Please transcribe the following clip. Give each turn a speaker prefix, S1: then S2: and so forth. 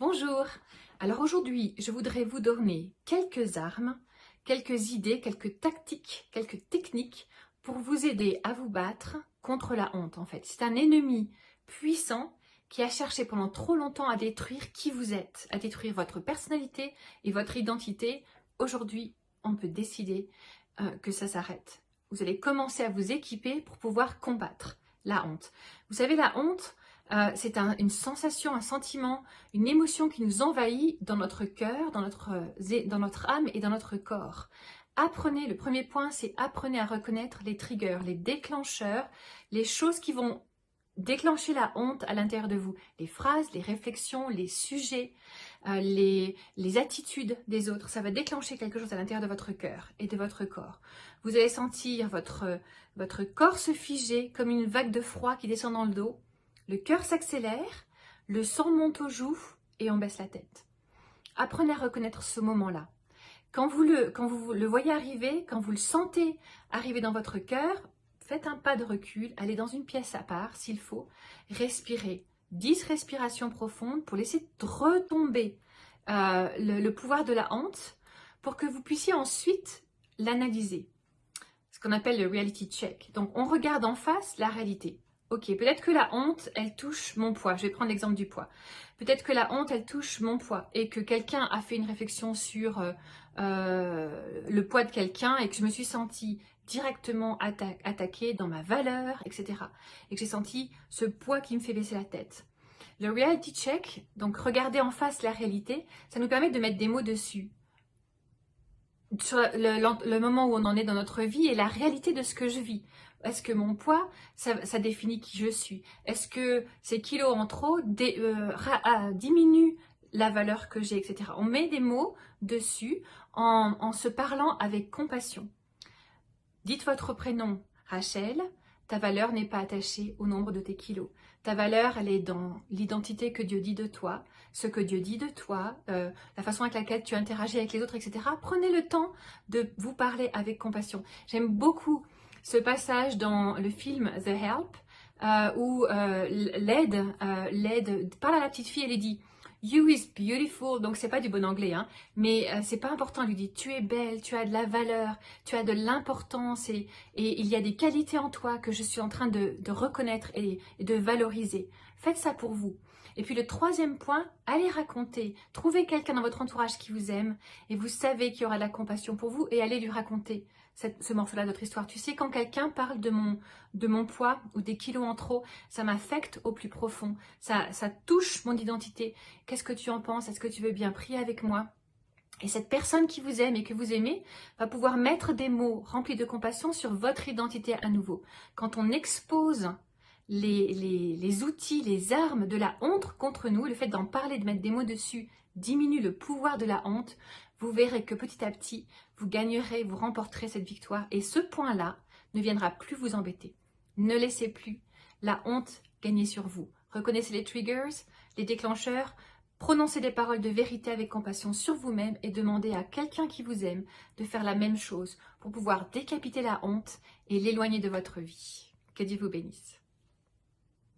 S1: Bonjour, alors aujourd'hui je voudrais vous donner quelques armes, quelques idées, quelques tactiques, quelques techniques pour vous aider à vous battre contre la honte en fait. C'est un ennemi puissant qui a cherché pendant trop longtemps à détruire qui vous êtes, à détruire votre personnalité et votre identité. Aujourd'hui on peut décider que ça s'arrête. Vous allez commencer à vous équiper pour pouvoir combattre la honte. Vous savez, la honte, c'est une sensation, un sentiment, une émotion qui nous envahit dans notre cœur, dans notre âme et dans notre corps. Apprenez, le premier point, c'est apprenez à reconnaître les triggers, les déclencheurs, les choses qui vont déclencher la honte à l'intérieur de vous. Les phrases, les réflexions, les sujets, les attitudes des autres. Ça va déclencher quelque chose à l'intérieur de votre cœur et de votre corps. Vous allez sentir votre corps se figer comme une vague de froid qui descend dans le dos. Le cœur s'accélère, le sang monte aux joues et on baisse la tête. Apprenez à reconnaître ce moment-là. Quand vous le voyez arriver, quand vous le sentez arriver dans votre cœur, faites un pas de recul, allez dans une pièce à part s'il faut, respirez. 10 respirations profondes pour laisser retomber le pouvoir de la honte pour que vous puissiez ensuite l'analyser. Ce qu'on appelle le reality check. Donc on regarde en face la réalité. Ok, peut-être que la honte, elle touche mon poids. Je vais prendre l'exemple du poids. Peut-être que la honte, elle touche mon poids et que quelqu'un a fait une réflexion sur le poids de quelqu'un et que je me suis sentie directement attaquée dans ma valeur, etc. Et que j'ai senti ce poids qui me fait baisser la tête. Le reality check, donc regarder en face la réalité, ça nous permet de mettre des mots dessus. Sur le moment où on en est dans notre vie et la réalité de ce que je vis. Est-ce que mon poids, ça définit qui je suis? Est-ce que ces kilos en trop diminuent la valeur que j'ai, etc. On met des mots dessus en se parlant avec compassion. Dites votre prénom, Rachel. Ta valeur n'est pas attachée au nombre de tes kilos. Ta valeur, elle est dans l'identité que Dieu dit de toi, ce que Dieu dit de toi, la façon avec laquelle tu interagis avec les autres, etc. Prenez le temps de vous parler avec compassion. J'aime beaucoup ce passage dans le film The Help, où l'aide parle à la petite fille, elle lui dit « You is beautiful », donc c'est pas du bon anglais, hein, mais c'est pas important, elle lui dit « Tu es belle, tu as de la valeur, tu as de l'importance et il y a des qualités en toi que je suis en train de reconnaître et de valoriser. » Faites ça pour vous. Et puis le troisième point, allez raconter. Trouvez quelqu'un dans votre entourage qui vous aime et vous savez qu'il y aura de la compassion pour vous et allez lui raconter ce morceau-là de votre histoire. Tu sais, quand quelqu'un parle de mon poids ou des kilos en trop, ça m'affecte au plus profond. Ça touche mon identité. Qu'est-ce que tu en penses? Est-ce que tu veux bien prier avec moi? Et cette personne qui vous aime et que vous aimez va pouvoir mettre des mots remplis de compassion sur votre identité à nouveau. Quand on expose les outils, les armes de la honte contre nous, le fait d'en parler, de mettre des mots dessus, diminue le pouvoir de la honte, vous verrez que petit à petit, vous gagnerez, vous remporterez cette victoire. Et ce point-là ne viendra plus vous embêter. Ne laissez plus la honte gagner sur vous. Reconnaissez les triggers, les déclencheurs, prononcez des paroles de vérité avec compassion sur vous-même et demandez à quelqu'un qui vous aime de faire la même chose pour pouvoir décapiter la honte et l'éloigner de votre vie. Que Dieu vous bénisse.